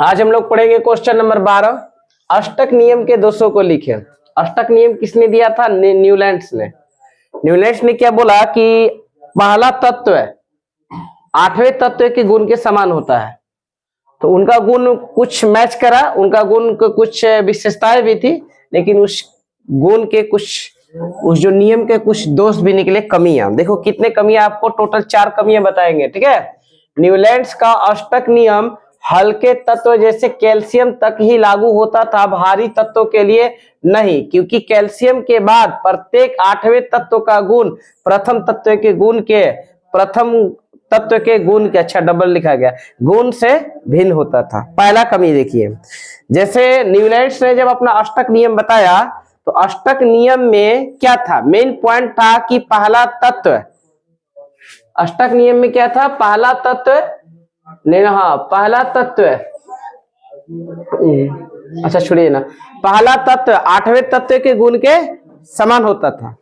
आज हम लोग पढ़ेंगे क्वेश्चन नंबर 12। अष्टक नियम के दोषों को लिखें। अष्टक नियम किसने दिया था? न्यूलैंड्स ने। न्यूलैंड्स ने क्या बोला कि पहला तत्व आठवें तत्व के गुण के समान होता है। तो उनका गुण कुछ मैच करा, उनका गुण को कुछ विशेषताएं भी थी, लेकिन उस गुण के उस जो नियम के कुछ दोष भी निकले, कमियां। देखो कितने कमियां, आपको टोटल 4 कमियां बताएंगे, ठीक है। न्यूलैंड्स का अष्टक नियम हल्के तत्व जैसे कैल्शियम तक ही लागू होता था, भारी तत्वों के लिए नहीं, क्योंकि कैल्शियम के बाद प्रत्येक 8वें तत्व का गुण प्रथम तत्व के गुण के अच्छा डबल लिखा गया, गुण से भिन्न होता था। पहला कमी देखिए, जैसे न्यूलैंड्स ने जब अपना अष्टक नियम बताया तो अष्टक नियम में क्या था? मेन पॉइंट था कि पहला तत्व, अष्टक नियम में क्या था? पहला तत्व नहीं, हाँ पहला तत्व, अच्छा छोड़िए ना, पहला तत्व 8वें तत्व के गुण के समान होता था।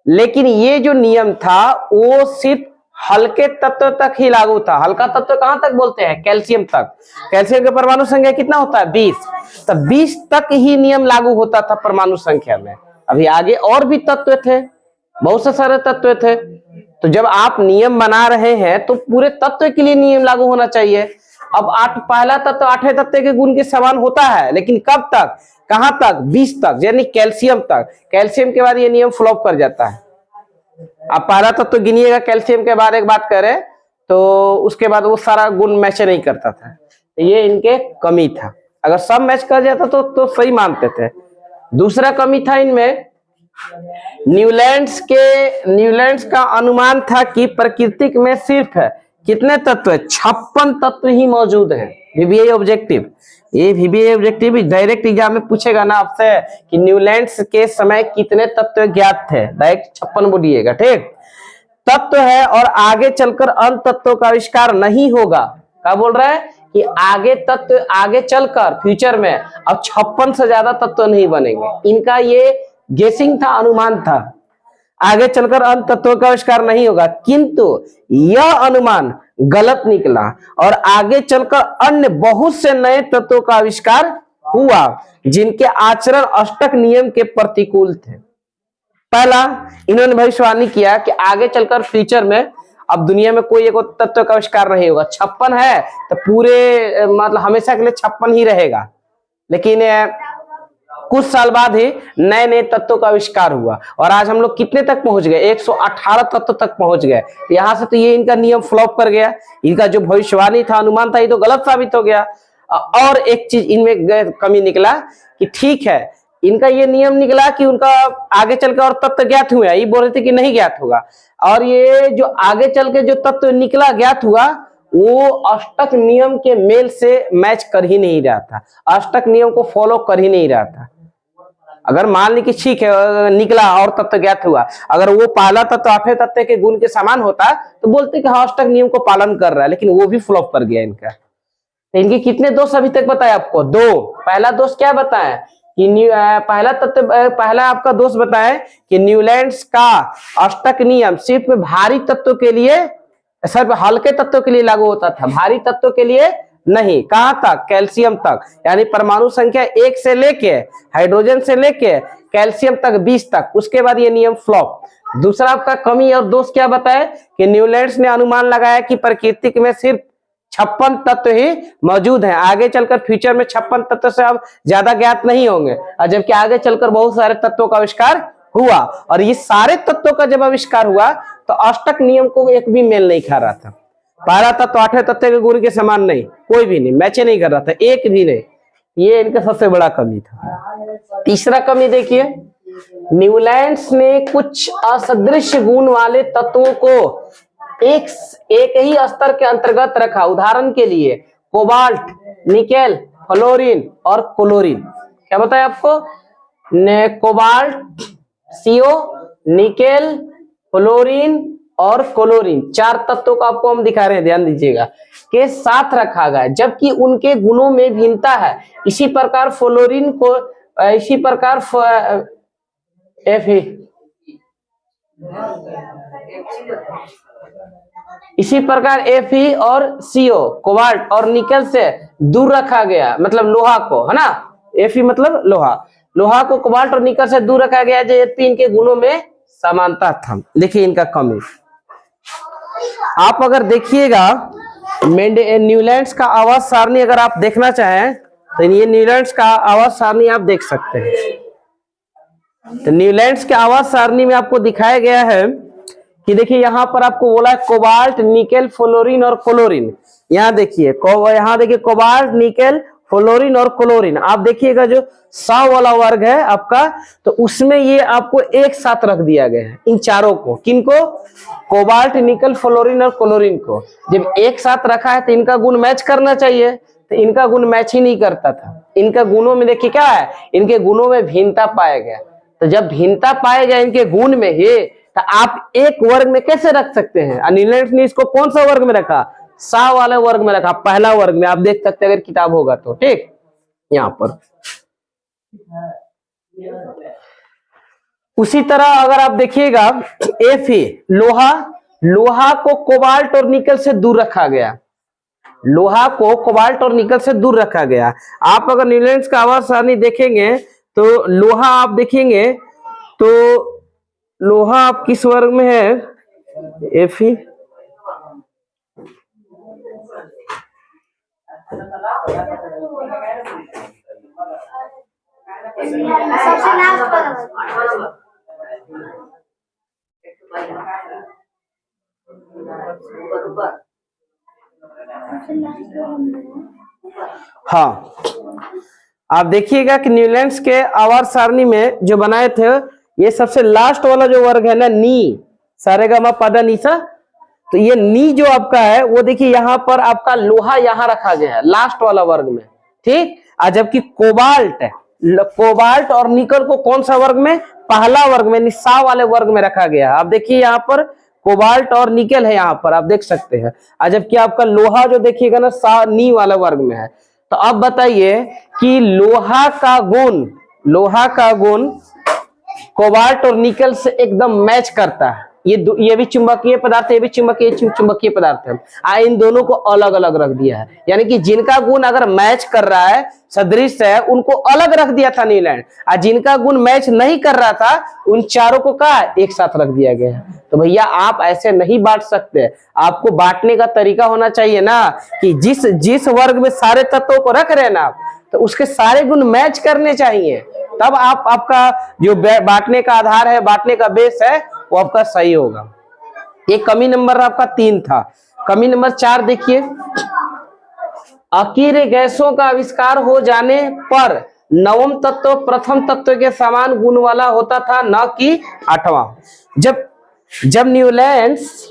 लेकिन ये जो नियम था वो सिर्फ हल्के तत्व तक ही लागू था। हल्का तत्व कहां तक बोलते हैं? कैल्शियम तक। कैल्शियम का परमाणु संख्या कितना होता है? 20। तो 20 तक ही नियम लागू होता था परमाणु संख्या में। अभी आगे और भी तत्व थे, बहुत से सारे तत्व थे। तो जब आप नियम बना रहे हैं तो पूरे तत्व के लिए नियम लागू होना चाहिए। अब पहला तत्व 8वें तत्व के गुण के समान होता है, लेकिन कब तक, कहां तक? 20 तक, यानी कैल्शियम तक। कैल्शियम के बाद ये नियम फ्लॉप कर जाता है। आप पहला तत्व गिनिएगा, कैल्शियम के बारे में बात करें तो उसके बाद वो सारा गुण मैच नहीं करता था। ये इनके कमी था। अगर सब मैच कर जाता तो सही मानते थे। दूसरा कमी था इनमें, न्यूलैंड्स का अनुमान था कि प्रकृति में सिर्फ कितने तत्व? 56 तत्व ही मौजूद हैं। VBA ऑब्जेक्टिव, ये VBA ऑब्जेक्टिव डायरेक्ट एग्जाम में पूछेगा ना आपसे कि न्यूलैंड्स के समय कितने तत्व ज्ञात थे, डायरेक्ट 56 बोलिएगा, ठीक। तत्व है और आगे चलकर अन्य तत्वों का आविष्कार नहीं होगा। क्या बोल रहा है कि आगे चलकर फ्यूचर में अब 56 से ज्यादा तत्व नहीं बनेंगे। इनका ये गेसिंग था, अनुमान था, आगे चलकर अन्य तत्वों का आविष्कार नहीं होगा। किंतु यह अनुमान गलत निकला और आगे चलकर अन्य बहुत से नए तत्वों का आविष्कार हुआ जिनके आचरण अष्टक नियम के प्रतिकूल थे। पहला, इन्होंने भविष्यवाणी किया कि आगे चलकर फ्यूचर में अब दुनिया में कोई एक तत्व का आविष्कार नहीं होगा। 56 है तो पूरे मतलब हमेशा के लिए 56 ही रहेगा। लेकिन कुछ साल बाद ही नए नए तत्वों का आविष्कार हुआ और आज हम लोग कितने तक पहुंच गए? 118 तत्व तक पहुंच गए। यहां से तो ये इनका नियम फ्लॉप कर गया। इनका जो भविष्यवाणी था, अनुमान था, ये तो गलत साबित हो गया। और एक चीज इनमें कमी निकला कि ठीक है, इनका ये नियम निकला कि उनका आगे चल के और तत्व ज्ञात हुए, ये बोल रहे थे कि नहीं ज्ञात होगा। और ये जो आगे चल के जो तत्व निकला, ज्ञात हुआ, वो अष्टक नियम के मेल से मैच कर ही नहीं रहा था, अष्टक नियम को फॉलो कर ही नहीं रहा था। अगर मान ली कि ठीक है निकला और तत्व ज्ञात हुआ, अगर वो पहला तत्व 8वें तत्व के गुण के समान होता तो बोलते कि हाँ अष्टक नियम को पालन कर रहा है, लेकिन वो भी फ्लॉप कर गया इनका। तो इनके कितने दोष अभी तक बताया आपको? 2। पहला दोष क्या बताया कि पहला आपका दोष बताया कि न्यूलैंड्स का अष्टक नियम सिर्फ भारी तत्वों के लिए, सिर्फ हल्के तत्वों के लिए लागू होता था, भारी तत्वों के लिए नहीं। कहां तक? कैल्शियम तक, यानी परमाणु संख्या 1 से लेके हाइड्रोजन से लेके कैल्शियम तक 20 तक। उसके बाद ये नियम फ्लॉप। दूसरा आपका कमी और दोष क्या बताया कि न्यूलैंड्स ने अनुमान लगाया कि प्रकृति में सिर्फ 56 तत्व ही मौजूद हैं, आगे चलकर फ्यूचर में 56 तत्व से अब ज्यादा ज्ञात नहीं होंगे। और जबकि आगे चलकर बहुत सारे तत्वों का आविष्कार हुआ और ये सारे तत्वों का जब आविष्कार हुआ तो अष्टक नियम को एक भी मेल नहीं खा रहा था। पहला तत्व 8वें तत्व के गुण के समान नहीं, कोई भी नहीं, मैच नहीं कर रहा था, एक भी नहीं। ये इनका सबसे बड़ा कमी था। तीसरा कमी देखिए, न्यूलैंड्स ने कुछ असदृश गुण वाले तत्वों को एक ही स्तर के अंतर्गत रखा। उदाहरण के लिए कोबाल्ट, निकेल, फ्लोरीन और क्लोरीन। क्या बताया आपको? कोबाल्ट, CO, निकेल, फ्लोरीन और क्लोरीन, 4 तत्वों को आपको हम दिखा रहे हैं, ध्यान दीजिएगा, के साथ रखा गया, जबकि उनके गुणों में भिन्नता है। इसी प्रकार फ्लोरीन को, इसी प्रकार इसी प्रकार Fe और CO कोबाल्ट और निकल से दूर रखा गया, मतलब लोहा को, है ना। Fe मतलब लोहा, लोहा को कोबाल्ट और निकल से दूर रखा गया, यद्यपि इनके गुणों में समानता था। देखिए इनका कमी, आप अगर देखिएगा न्यूलैंड्स का आवाज सारणी अगर आप देखना चाहें तो ये न्यूलैंड्स का आवाज सारणी आप देख सकते हैं। तो न्यूलैंड्स के आवाज सारणी में आपको दिखाया गया है कि देखिए यहाँ पर आपको बोला है कोबाल्ट, निकेल, फ्लोरीन और क्लोरीन। यहाँ देखिए कोबाल्ट, निकेल, फ्लोरीन और क्लोरीन। आप देखिएगा जो 100 वाला वर्ग है आपका, तो उसमें ये आपको एक साथ रख दिया गया है इन चारों को। किनको? कोबाल्ट, निकल, फ्लोरीन और क्लोरीन को। जब एक साथ रखा है तो इनका गुण मैच करना चाहिए, तो इनका गुण मैच ही नहीं करता था। इनका गुणों में देखिए क्या है, इनके गुणों में भिन्नता पाया गया। तो जब भिन्नता पाया गया इनके गुण में ही, तो आप एक वर्ग में कैसे रख सकते हैं? न्यूलैंड्स ने इसको कौन सा वर्ग में रखा? 100 वाले वर्ग में रखा, पहला वर्ग में। आप देख सकते हैं अगर किताब होगा तो, ठीक। यहाँ पर उसी तरह अगर आप देखिएगा Fe लोहा को कोबाल्ट और निकल से दूर रखा गया, लोहा को कोबाल्ट और निकल से दूर रखा गया। आप अगर न्यूलैंड्स का आवाज सारणी देखेंगे तो लोहा आप देखेंगे तो लोहा आप किस वर्ग में है? Fe हाँ, आप देखिएगा कि न्यूलैंड्स के आवाज सारणी में जो बनाए थे, ये सबसे लास्ट वाला जो वर्ग है ना, नी, सारेगामा पदा निसा, तो ये नी जो आपका है वो देखिए यहाँ पर आपका लोहा यहाँ रखा गया है लास्ट वाला वर्ग में, ठीक। जबकि कोबाल्ट और निकल को कौन सा वर्ग में? पहला वर्ग में, 100 वाले वर्ग में रखा गया। आप देखिए यहाँ पर कोबाल्ट और निकल है, यहाँ पर आप देख सकते हैं। जबकि आपका लोहा जो देखिएगा ना नी वाला वर्ग में है। तो अब बताइए कि लोहा का गुण कोबाल्ट और निकल से एकदम मैच करता है। ये भी चुंबकीय पदार्थ है, ये भी चुंबकीय पदार्थ है। इन दोनों को अलग अलग रख दिया है, यानी कि जिनका गुण अगर मैच कर रहा है, सदृश है, उनको अलग रख दिया था न्यूलैंड। जिनका गुण मैच नहीं कर रहा था उन चारों को का एक साथ रख दिया गया। तो भैया आप ऐसे नहीं बांट सकते, आपको बांटने का तरीका होना चाहिए ना, कि जिस वर्ग में सारे तत्वों को रख रहे हैं ना, तो उसके सारे गुण मैच करने चाहिए, तब आपका जो बांटने का आधार है, बांटने का बेस है, वो आपका सही होगा। ये कमी नंबर आपका 3 था। कमी नंबर 4 देखिए, अकीय गैसों का आविष्कार हो जाने पर नवम तत्व प्रथम तत्व के समान गुण वाला होता था, न कि 8वां। जब न्यूलैंड्स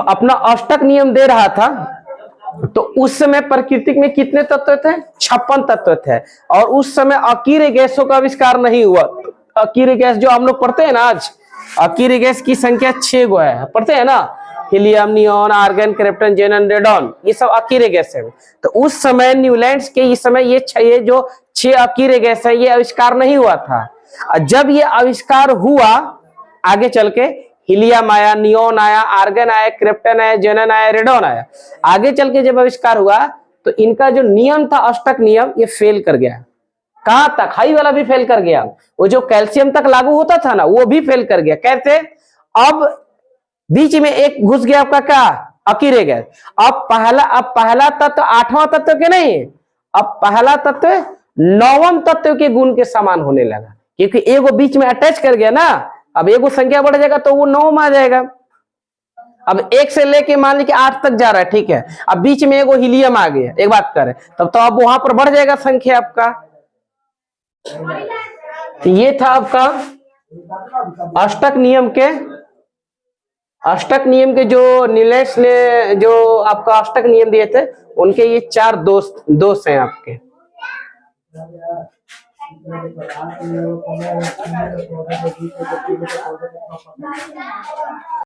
अपना अष्टक नियम दे रहा था तो उस समय प्रकृति में कितने तत्व थे? 56 तत्व थे। और उस समय अकीय गैसों का आविष्कार नहीं हुआ। अकीय गैस जो हम लोग पढ़ते हैं ना आज, अकीय गैस की संख्या 6 गो है, पढ़ते हैं ना, helium, neon, argon, krypton, जेनन, radon, ये सब अकीय गैस है। तो उस समय न्यूलैंड्स के इस समय ये जो 6 अकीय गैस है, ये आविष्कार नहीं हुआ था। जब ये आविष्कार हुआ, आगे चल के हीलियम आया, नियॉन आया, आर्गन आया, क्रिप्टन आया, जेनन आया, रेडॉन आया। आगे चल के जब आविष्कार हुआ तो इनका जो नियम था, अष्टक नियम, ये फेल कर गया। कहां तक? हाई वाला भी फेल कर गया। वो जो कैल्शियम तक लागू होता था ना, वो भी फेल कर गया। कैसे? अब बीच में एक घुस गया आपका क्या? अकीय गैस। अब पहला तत्व 8वां तत्व के नहीं, अब पहला तत्व 9वां तत्व के गुण के समान होने लगा, क्योंकि एगो बीच में अटैच कर गया ना। अब एगो संख्या बढ़ जाएगा तो वो 9 में आ जाएगा। अब 1 से लेके मान लीजिए 8 तक जा रहा है, ठीक है। अब बीच में एगो हीलियम आ गया, एक बात करें, तब तो अब वहां पर बढ़ जाएगा संख्या आपका। तो ये था आपका अष्टक नियम के जो न्यूलैंड्स ने जो आपका अष्टक नियम दिए थे, उनके ये 4 दोष हैं आपके।